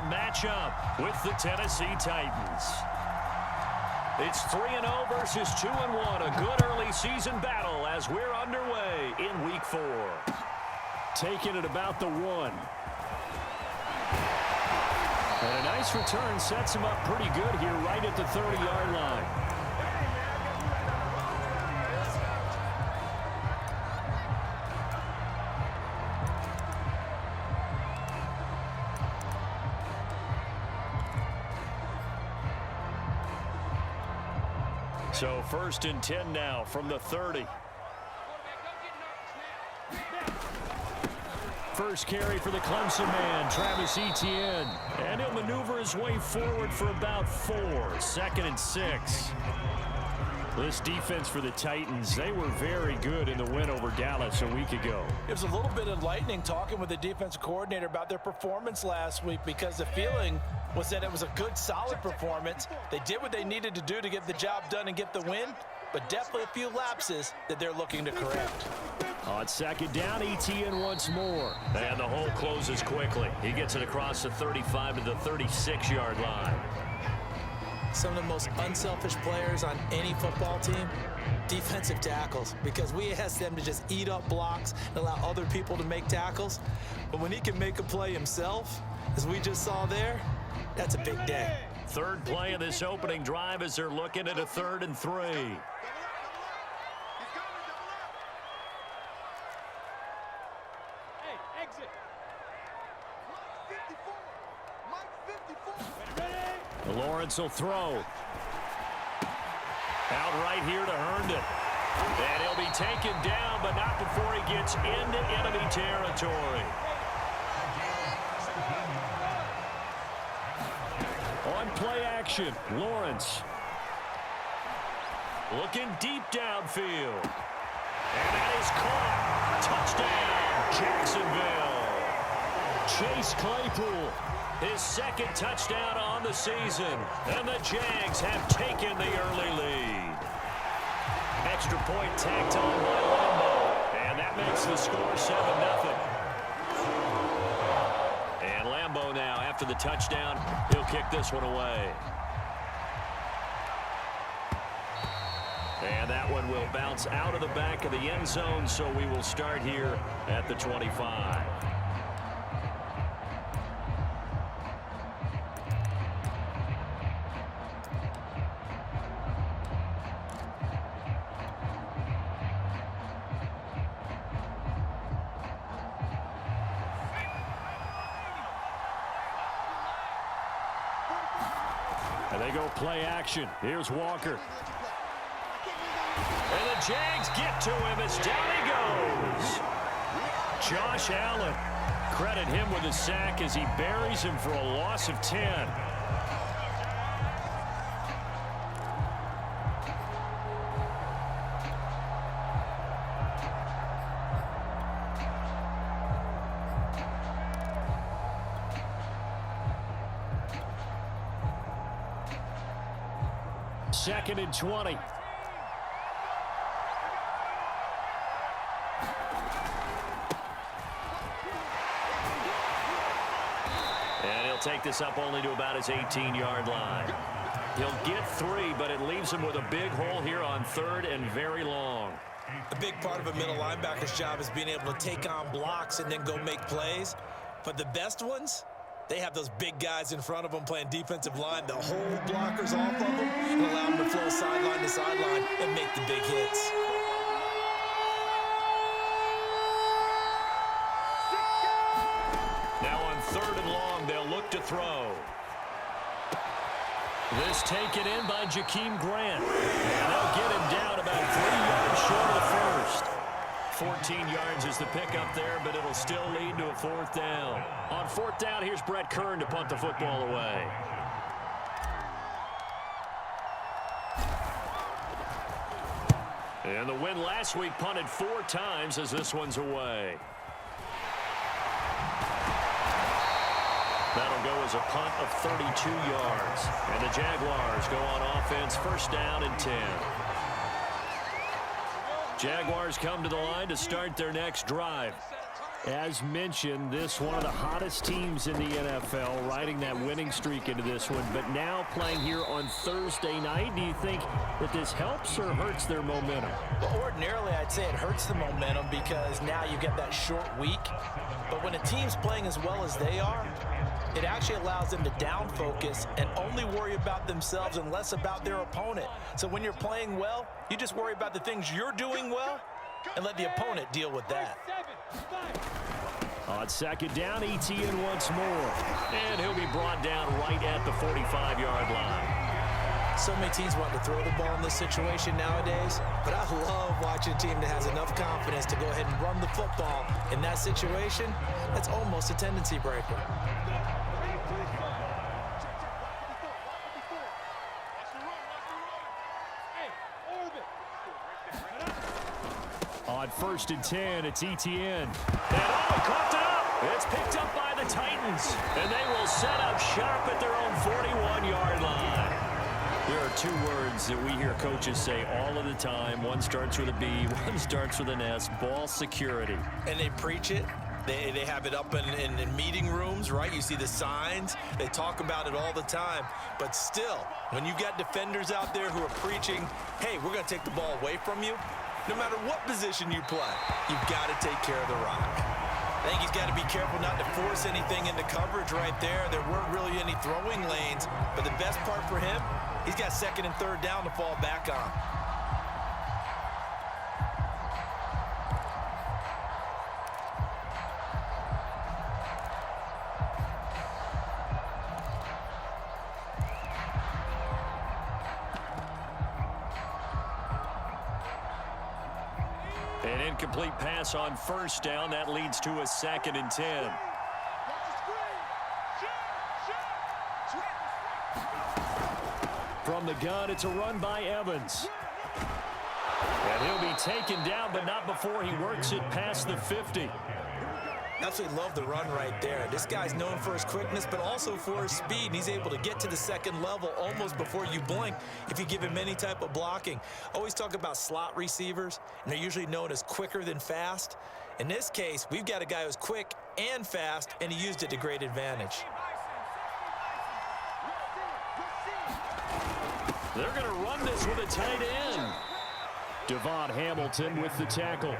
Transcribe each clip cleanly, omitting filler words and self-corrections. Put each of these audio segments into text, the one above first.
to match up with the Tennessee Titans. It's 3-0 versus 2-1. A good early season battle as we're underway in Week 4. Taking it about the 1. And a nice return sets him up pretty good here right at the 30-yard line. So 1st and 10 now from the 30. First carry for the Clemson man, Travis Etienne. And he'll maneuver his way forward for about 4. 2nd and 6. This defense for the Titans, they were very good in the win over Dallas a week ago. It was a little bit enlightening talking with the defensive coordinator about their performance last week, because the feeling was that it was a good, solid performance. They did what they needed to do to get the job done and get the win, but definitely a few lapses that they're looking to correct. On 2nd down, Etienne once more. And the hole closes quickly. He gets it across the 35 to the 36-yard line. Some of the most unselfish players on any football team, defensive tackles, because we ask them to just eat up blocks and allow other people to make tackles. But when he can make a play himself, as we just saw there, that's a big day. Third play of this opening drive as they're looking at a 3rd and 3. Lawrence will throw. Out right here to Herndon. And he'll be taken down, but not before he gets into enemy territory. On play action, Lawrence. Looking deep downfield. And that is caught. Touchdown, Jacksonville. Chase Claypool. His 2nd touchdown on the season. And the Jags have taken the early lead. Extra point tacked on by Lambeau. And that makes the score 7-0. And Lambeau now, after the touchdown, he'll kick this one away. And that one will bounce out of the back of the end zone, so we will start here at the 25. And they go play action. Here's Walker. And the Jags get to him as down he goes. Josh Allen. Credit him with a sack as he buries him for a loss of 10. Second and 20. And he'll take this up only to about his 18-yard line. He'll get 3, but it leaves him with a big hole here on 3rd and very long. A big part of a middle linebacker's job is being able to take on blocks and then go make plays. But the best ones, they have those big guys in front of them playing defensive line. They'll hold blockers off of them and allow them to flow sideline to sideline and make the big hits. Now on 3rd and long, they'll look to throw. This taken in by Jakeem Grant. And they'll get him down about 3 yards short of the first. 14 yards is the pickup there, but it'll still lead to a 4th down. On 4th down, here's Brett Kern to punt the football away. And the win last week punted 4 times as this one's away. That'll go as a punt of 32 yards. And the Jaguars go on offense, 1st down and 10. Jaguars come to the line to start their next drive. As mentioned, this one of the hottest teams in the NFL, riding that winning streak into this one, but now playing here on Thursday night. Do you think that this helps or hurts their momentum? Well, ordinarily, I'd say it hurts the momentum because now you get that short week. But when a team's playing as well as they are, it actually allows them to down focus and only worry about themselves and less about their opponent. So when you're playing well, you just worry about the things you're doing well and let the opponent deal with that. On second down, ETN once more. And he'll be brought down right at the 45-yard line. So many teams want to throw the ball in this situation nowadays, but I love watching a team that has enough confidence to go ahead and run the football. In that situation, that's almost a tendency breaker. On 1st and 10, it's ETN. And he coughed it up. It's picked up by the Titans. And they will set up shop at their own 41-yard line. There are two words that we hear coaches say all of the time. One starts with a B, one starts with an S, ball security. And they preach it. They have it up in meeting rooms, right? You see the signs. They talk about it all the time. But still, when you've got defenders out there who are preaching, hey, we're going to take the ball away from you, no matter what position you play, you've got to take care of the rock. I think he's got to be careful not to force anything into coverage right there. There weren't really any throwing lanes, but the best part for him, he's got 2nd and 3rd down to fall back on. An incomplete pass on 1st down. That leads to a 2nd and 10. From the gun, it's a run by Evans. And he'll be taken down, but not before he works it past the 50. Absolutely love the run right there. This guy's known for his quickness, but also for his speed. And he's able to get to the 2nd level almost before you blink if you give him any type of blocking. Always talk about slot receivers, and they're usually known as quicker than fast. In this case, we've got a guy who's quick and fast, and he used it to great advantage. They're going to run this with a tight end. Devon Hamilton with the tackle.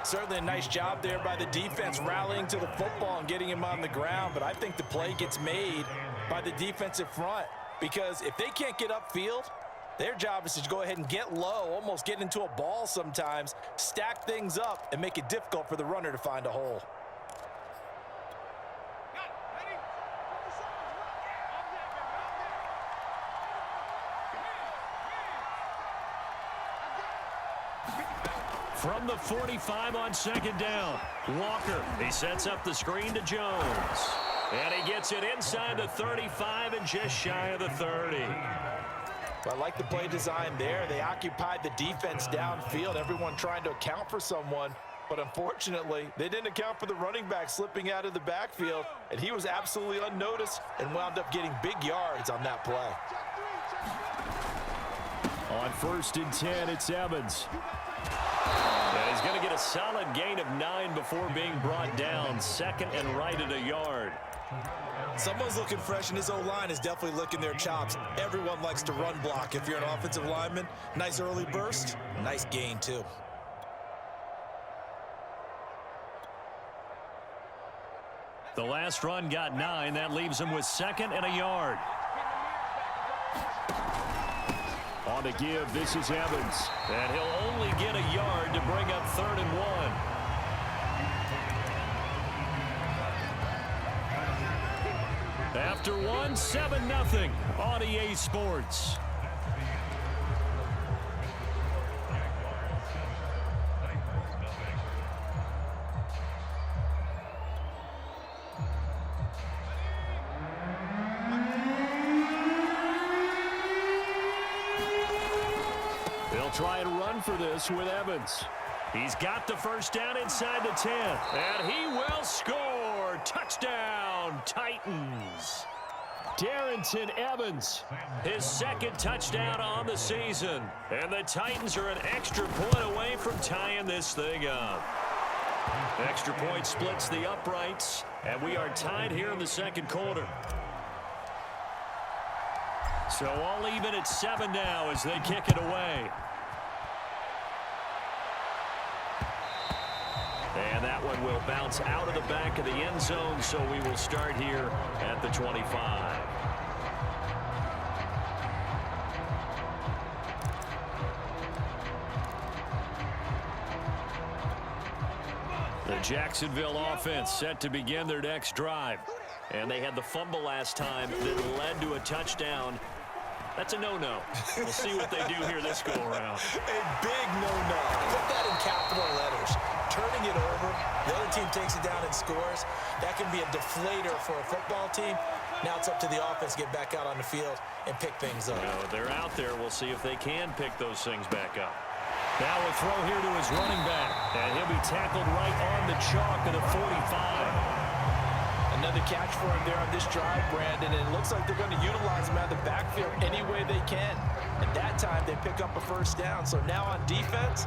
Certainly a nice job there by the defense rallying to the football and getting him on the ground, but I think the play gets made by the defensive front because if they can't get upfield, their job is to go ahead and get low, almost get into a ball sometimes, stack things up, and make it difficult for the runner to find a hole. From the 45 on 2nd down, Walker, he sets up the screen to Jones. And he gets it inside the 35 and just shy of the 30. I like the play design there. They occupied the defense downfield, everyone trying to account for someone. But unfortunately, they didn't account for the running back slipping out of the backfield, and he was absolutely unnoticed and wound up getting big yards on that play. On 1st and 10, it's Evans. And he's going to get a solid gain of 9 before being brought down. 2nd and right at a yard. Someone's looking fresh, and his O-line is definitely licking their chops. Everyone likes to run block. If you're an offensive lineman, nice early burst, nice gain too. The last run got 9. That leaves him with 2nd and a yard. On the give, this is Evans. And he'll only get a yard to bring up 3rd and 1. After 7-0 on EA Sports. They'll try and run for this with Evans. He's got the 1st down inside the 10. And he will score. Touchdown, Titans. Darrington Evans, his 2nd touchdown on the season. And the Titans are an extra point away from tying this thing up. Extra point splits the uprights, and we are tied here in the second quarter. So all even at 7 now as they kick it away. And that one will bounce out of the back of the end zone, so we will start here at the 25. The Jacksonville offense set to begin their next drive. And they had the fumble last time that led to a touchdown. That's a no-no. We'll see what they do here this go-around. A big no-no. Put that in capital letters. Turning it over, the other team takes it down and scores. That can be a deflator for a football team. Now it's up to the offense to get back out on the field and pick things up. They're out there. We'll see if they can pick those things back up. Now a throw here to his running back. And he'll be tackled right on the chalk of the 45. Another catch for him there on this drive, Brandon, and it looks like they're going to utilize him out of the backfield any way they can. At that time, they pick up a first down. So now on defense,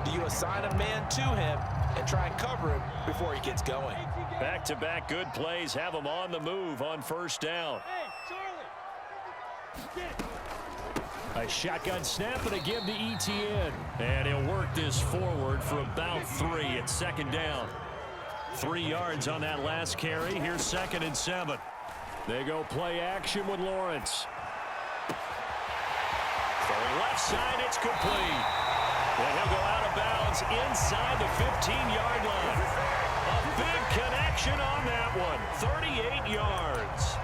do you assign a man to him and try and cover him before he gets going? Back-to-back good plays have him on the move on first down. A shotgun snap and a give to ETN. And he'll work this forward for about 3 at second down. 3 yards on that last carry. Here's 2nd and 7. They go play action with Lawrence. Throwing left side, it's complete. And he'll go out of bounds inside the 15-yard line. A big connection on that one. 38 yards.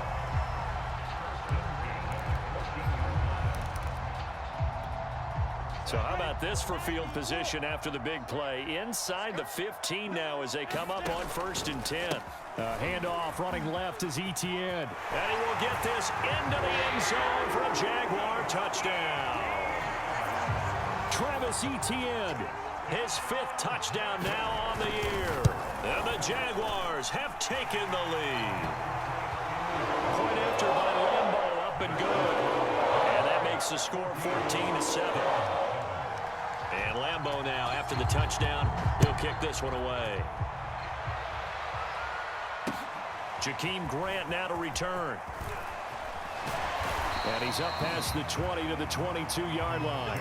So how about this for field position after the big play? Inside the 15 now as they come up on 1st and 10. Handoff running left is ETN. And he will get this into the end zone for a Jaguar touchdown. Travis Etienne, his 5th touchdown now on the year. And the Jaguars have taken the lead. Point after by Lambeau, up and good. And that makes the score 14-7. And Lambeau now, after the touchdown, he'll kick this one away. Jakeem Grant now to return. And he's up past the 20 to the 22-yard line.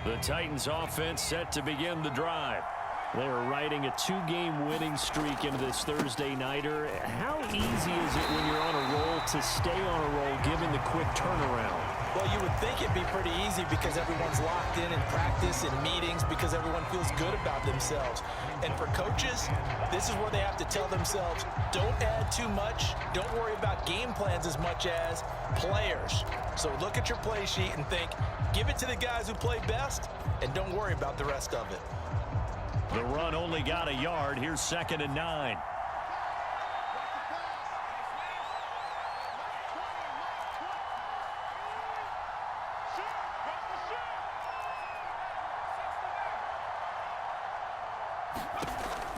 The Titans offense set to begin the drive. They are riding a 2-game winning streak into this Thursday nighter. How easy is it when you're on a roll to stay on a roll given the quick turnaround? Well, you would think it'd be pretty easy because everyone's locked in practice and meetings because everyone feels good about themselves. And for coaches, this is where they have to tell themselves, don't add too much. Don't worry about game plans as much as players. So look at your play sheet and think, give it to the guys who play best and don't worry about the rest of it. The run only got a yard. Here's 2nd and 9.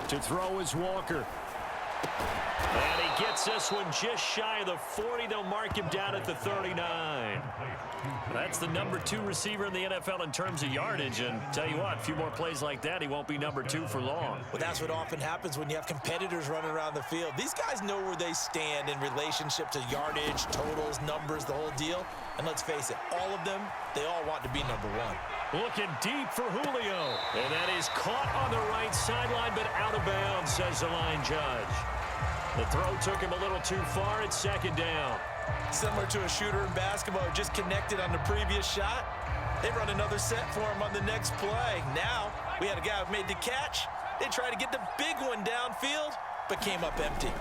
To throw is Walker. And he gets this one just shy of the 40. They'll mark him down at the 39. That's the number 2 receiver in the NFL in terms of yardage. And tell you what, a few more plays like that, he won't be number 2 for long. Well, that's what often happens when you have competitors running around the field. These guys know where they stand in relationship to yardage, totals, numbers, the whole deal. And let's face it, all of them, they all want to be number 1. Looking deep for Julio. And that is caught on the right sideline, but out of bounds, says the line judge. The throw took him a little too far. It's 2nd down. Similar to a shooter in basketball who just connected on the previous shot. They run another set for him on the next play. Now, we had a guy who made the catch. They tried to get the big one downfield, but came up empty.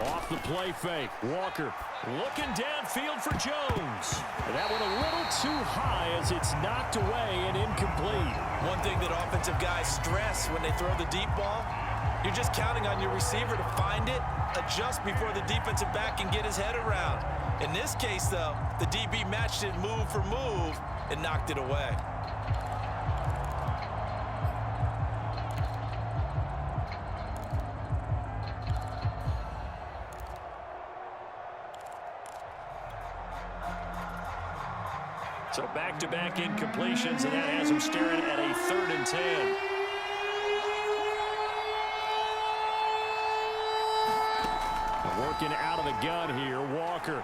Off the play fake. Walker looking downfield for Jones. And that one a little too high as it's knocked away and incomplete. One thing that offensive guys stress when they throw the deep ball, you're just counting on your receiver to find it, adjust before the defensive back can get his head around. In this case, though, the DB matched it move for move and knocked it away. So back-to-back incompletions, and that has him staring at a 3rd and 10. Working out of the gun here, Walker.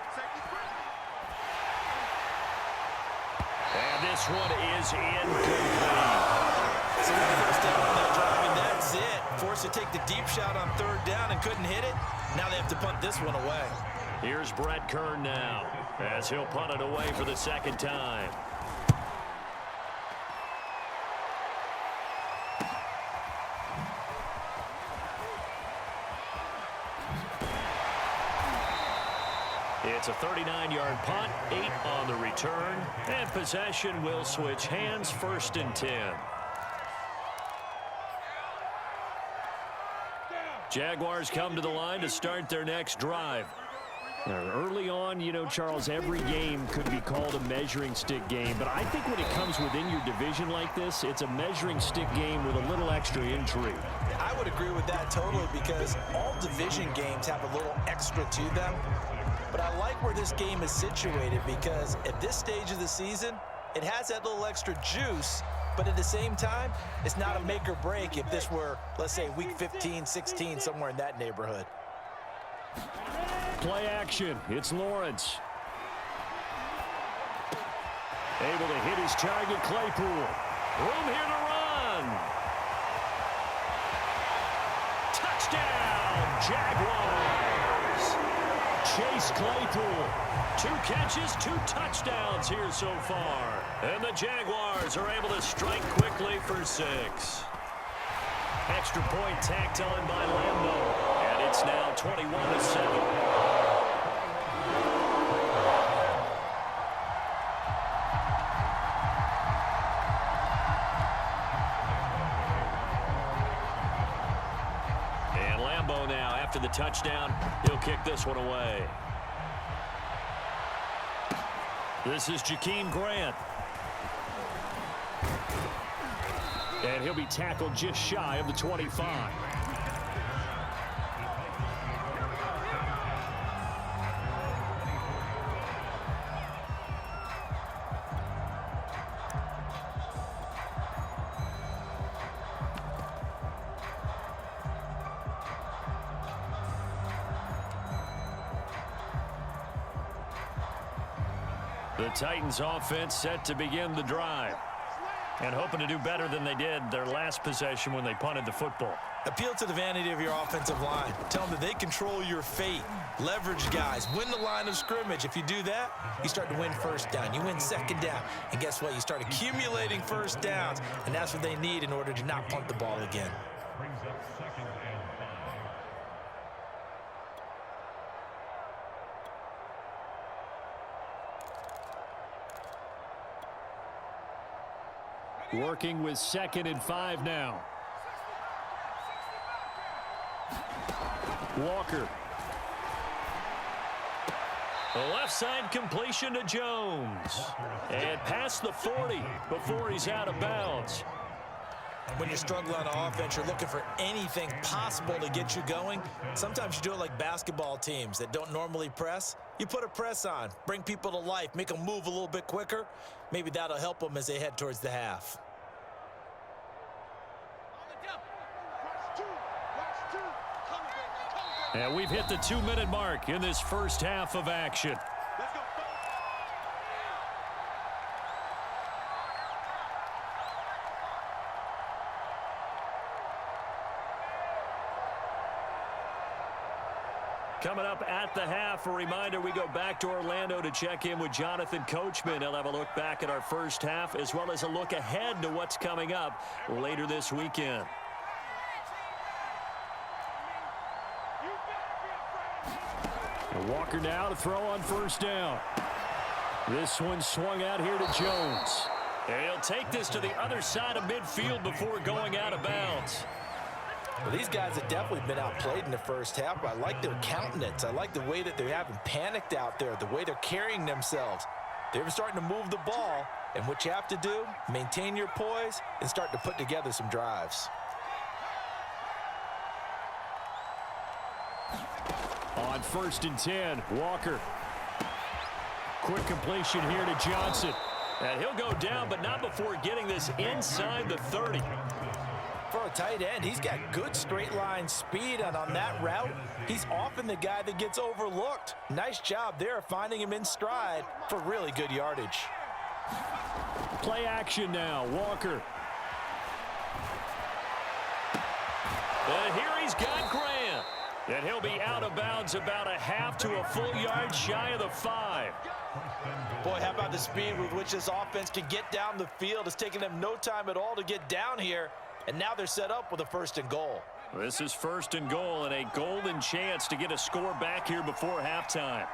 And this one is incomplete. So the first down on that drive, and that's it. Forced to take the deep shot on 3rd down and couldn't hit it. Now they have to punt this one away. Here's Brett Kern now, as he'll punt it away for the 2nd time. It's a 39-yard punt, 8 on the return, and possession will switch hands, 1st and 10. Jaguars come to the line to start their next drive. Now, early on, you know, Charles, every game could be called a measuring stick game, but I think when it comes within your division like this, it's a measuring stick game with a little extra intrigue. I would agree with that totally, because all division games have a little extra to them. But I like where this game is situated, because at this stage of the season, it has that little extra juice, but at the same time, it's not a make or break if this were, let's say, week 15, 16, somewhere in that neighborhood. Play action. It's Lawrence. Able to hit his target, Claypool. Room here to run. Touchdown, Jaguars. Chase Claypool. 2 catches, 2 touchdowns here so far. And the Jaguars are able to strike quickly for 6. Extra point tacked on by Lambo. And it's now 21-7. After the touchdown, he'll kick this one away. This is Jakeem Grant. And he'll be tackled just shy of the 25. The Titans offense set to begin the drive, and hoping to do better than they did their last possession when they punted the football. Appeal to the vanity of your offensive line. Tell them that they control your fate. Leverage guys. Win the line of scrimmage. If you do that, you start to win 1st down. You win 2nd down. And guess what? You start accumulating 1st downs, and that's what they need in order to not punt the ball again. Working with 2nd and 5 now. Walker. The left side completion to Jones. And past the 40 before he's out of bounds. When you're struggling on offense, you're looking for anything possible to get you going. Sometimes you do it like basketball teams that don't normally press. You put a press on, bring people to life, make them move a little bit quicker. Maybe that'll help them as they head towards the half. And we've hit the 2-minute mark in this first half of action. Coming up at the half, a reminder, we go back to Orlando to check in with Jonathan Coachman. He'll have a look back at our first half as well as a look ahead to what's coming up later this weekend. And Walker now to throw on 1st down. This one swung out here to Jones. And he'll take this to the other side of midfield before going out of bounds. Well, these guys have definitely been outplayed in the first half, but I like their countenance. I like the way that they haven't panicked out there, the way they're carrying themselves. They're starting to move the ball, and what you have to do, maintain your poise and start to put together some drives. On 1st and 10, Walker. Quick completion here to Johnson. And he'll go down, but not before getting this inside the 30. For a tight end, he's got good straight line speed, and on that route, he's often the guy that gets overlooked. Nice job there finding him in stride for really good yardage. Play action now, Walker. And here he's got Grant. And he'll be out of bounds about a half to a full yard shy of the 5. Boy, how about the speed with which this offense can get down the field? It's taken them no time at all to get down here, and now they're set up with a 1st and goal. This is 1st and goal and a golden chance to get a score back here before halftime.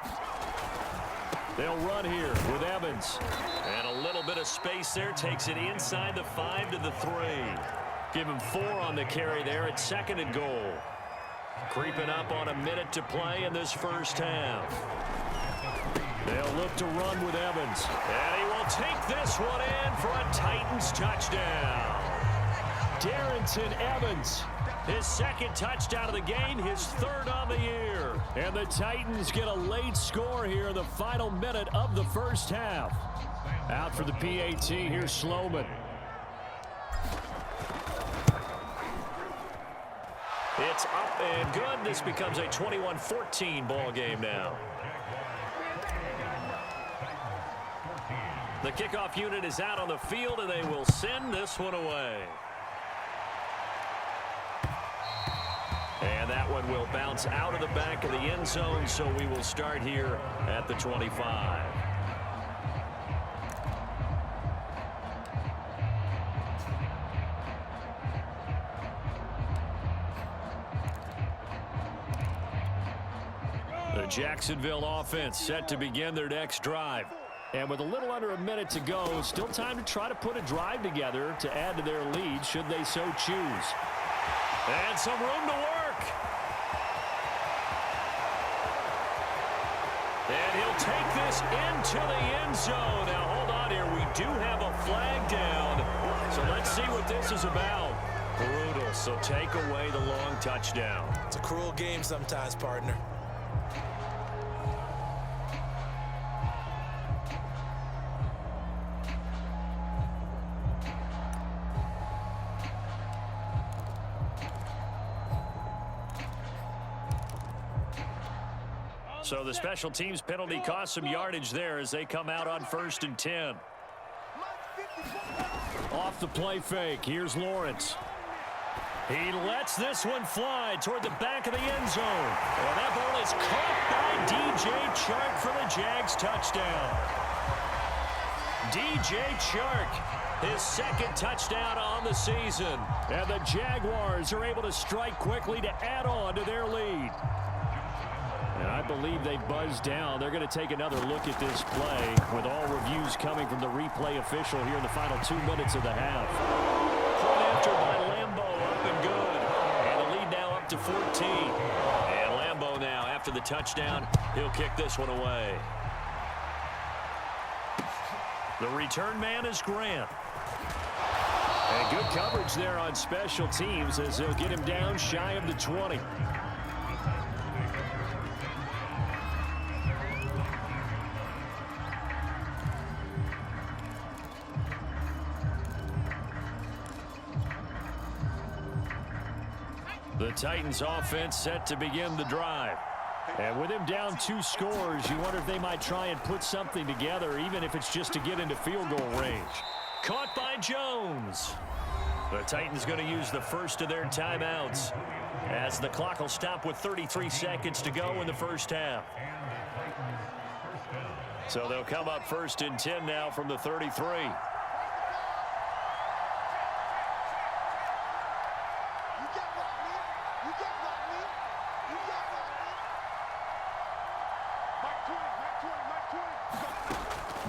They'll run here with Evans. And a little bit of space there takes it inside the 5 to the 3. Give him 4 on the carry there at 2nd and goal. Creeping up on a minute to play in this first half. They'll look to run with Evans. And he will take this one in for a Titans touchdown. Darrington Evans, his 2nd touchdown of the game, his 3rd on the year. And the Titans get a late score here in the final minute of the first half. Out for the PAT, here's Sloman. It's up and good. This becomes a 21-14 ball game now. The kickoff unit is out on the field, and they will send this one away. And that one will bounce out of the back of the end zone, so we will start here at the 25. The Jacksonville offense set to begin their next drive. And with a little under a minute to go, still time to try to put a drive together to add to their lead should they so choose. And some room to work. And he'll take this into the end zone. Now, hold on here. We do have a flag down. So let's see what this is about. Brutal. So take away the long touchdown. It's a cruel game sometimes, partner. So the special teams penalty cost some yardage there as they come out on 1st and 10. Off the play fake, here's Lawrence. He lets this one fly toward the back of the end zone. And that ball is caught by DJ Chark for the Jags touchdown. DJ Chark, his 2nd touchdown on the season. And the Jaguars are able to strike quickly to add on to their lead. And I believe they buzzed down. They're going to take another look at this play with all reviews coming from the replay official here in the final 2 minutes of the half. Point after by Lambo, up and good. And the lead now up to 14. And Lambo now, after the touchdown, he'll kick this one away. The return man is Grant. And good coverage there on special teams as they'll get him down shy of the 20. The Titans offense set to begin the drive. And with him down 2 scores, you wonder if they might try and put something together, even if it's just to get into field goal range. Caught by Jones. The Titans going to use the first of their timeouts as the clock will stop with 33 seconds to go in the first half. So they'll come up 1st and 10 now from the 33.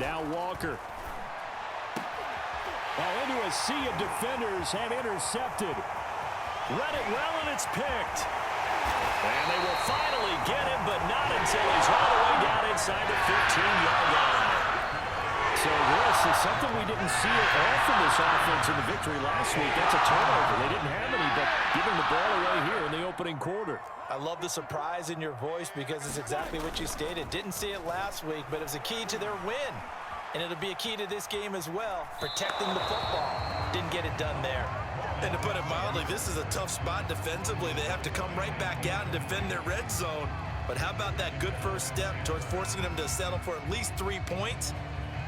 Now Walker. Into a sea of defenders and intercepted. Read it well, and it's picked. And they will finally get him, but not until he's all the way down inside the 15-yard line. So this is something we didn't see at all from this offense in the victory last week. That's a turnover. They didn't have any, but giving the ball away here in the opening quarter. I love the surprise in your voice because it's exactly what you stated. Didn't see it last week, but it was a key to their win. And it'll be a key to this game as well, protecting the football. Didn't get it done there. And to put it mildly, this is a tough spot defensively. They have to come right back out and defend their red zone. But how about that good first step towards forcing them to settle for at least 3 points?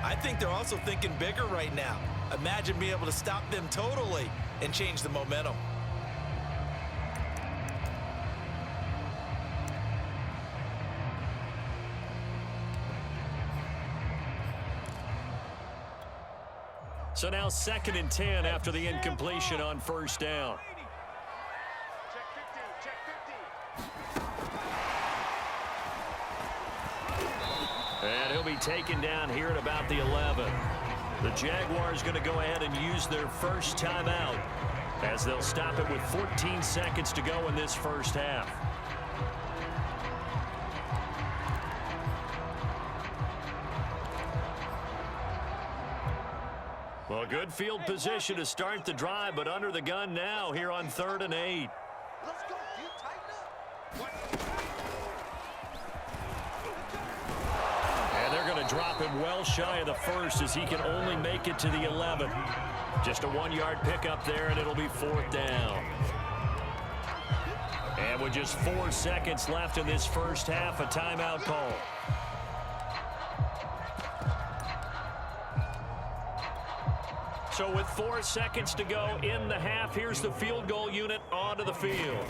I think they're also thinking bigger right now. Imagine being able to stop them totally and change the momentum. So now 2nd and 10 after the incompletion on first down. And he'll be taken down here at about the 11. The Jaguars going to go ahead and use their first timeout as they'll stop it with 14 seconds to go in this first half. Well, good field position to start the drive, but under the gun now here on 3rd and 8. Let's go. You tighten up. And they're going to drop him well shy of the first as he can only make it to the 11. Just a 1-yard pickup there, and it'll be 4th down. And with just 4 seconds left in this first half, a timeout call. So with 4 seconds to go in the half, here's the field goal unit onto the field.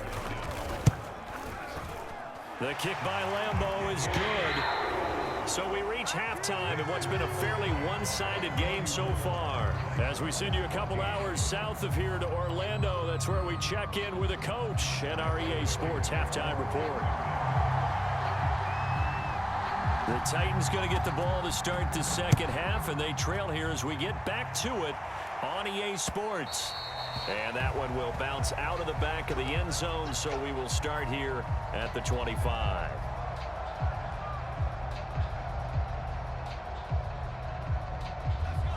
The kick by Lambeau is good. So we reach halftime in what's been a fairly one-sided game so far. As we send you a couple hours south of here to Orlando, that's where we check in with a coach at our EA Sports Halftime Report. The Titans going to get the ball to start the second half, and they trail here as we get back to it on EA Sports. And that one will bounce out of the back of the end zone, so we will start here at the 25.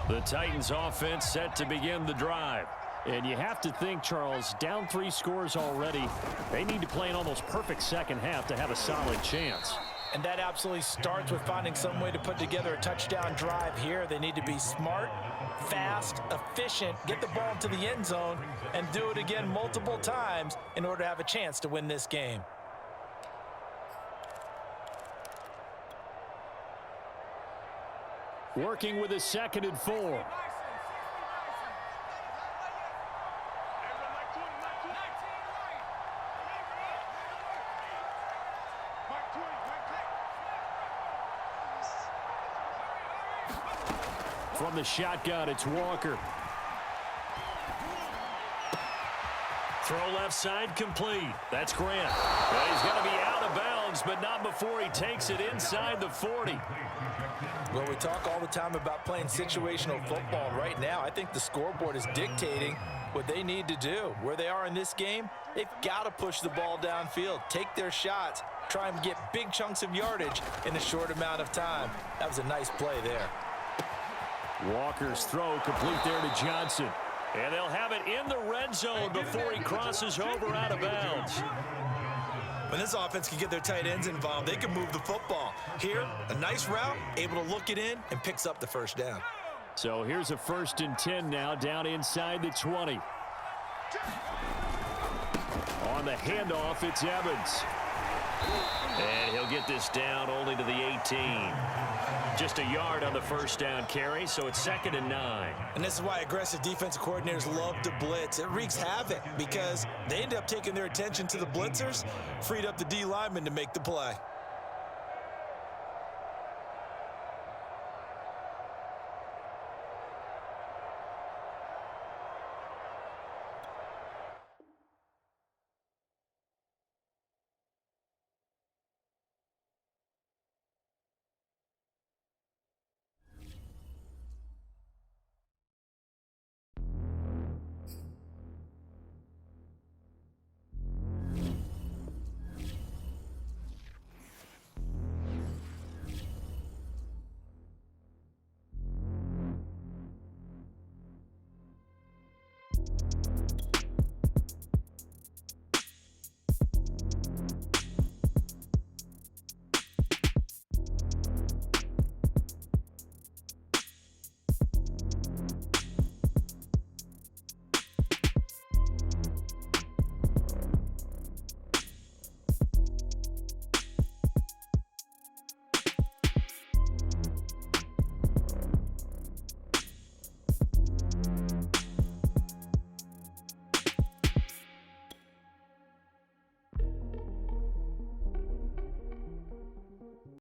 The Titans offense set to begin the drive. And you have to think, Charles, down 3 scores already. They need to play an almost perfect second half to have a solid chance. And that absolutely starts with finding some way to put together a touchdown drive here. They need to be smart, fast, efficient, get the ball into the end zone, and do it again multiple times in order to have a chance to win this game. Working with a 2nd and 4. From the shotgun, it's Walker. Throw left side complete. That's Grant. Well, he's going to be out of bounds, but not before he takes it inside the 40. Well, we talk all the time about playing situational football. Right now, I think the scoreboard is dictating what they need to do. Where they are in this game, they've got to push the ball downfield, take their shots, try and get big chunks of yardage in a short amount of time. That was a nice play there. Walker's throw complete there to Johnson. And they'll have it in the red zone before he crosses over out of bounds. When this offense can get their tight ends involved, they can move the football. Here, a nice route, able to look it in, and picks up the first down. So here's a 1st and 10 now, down inside the 20. On the handoff, it's Evans. And he'll get this down only to the 18. Just a yard on the first down carry, so it's 2nd and 9. And this is why aggressive defensive coordinators love to blitz. It wreaks havoc because they end up taking their attention to the blitzers, freed up the D lineman to make the play.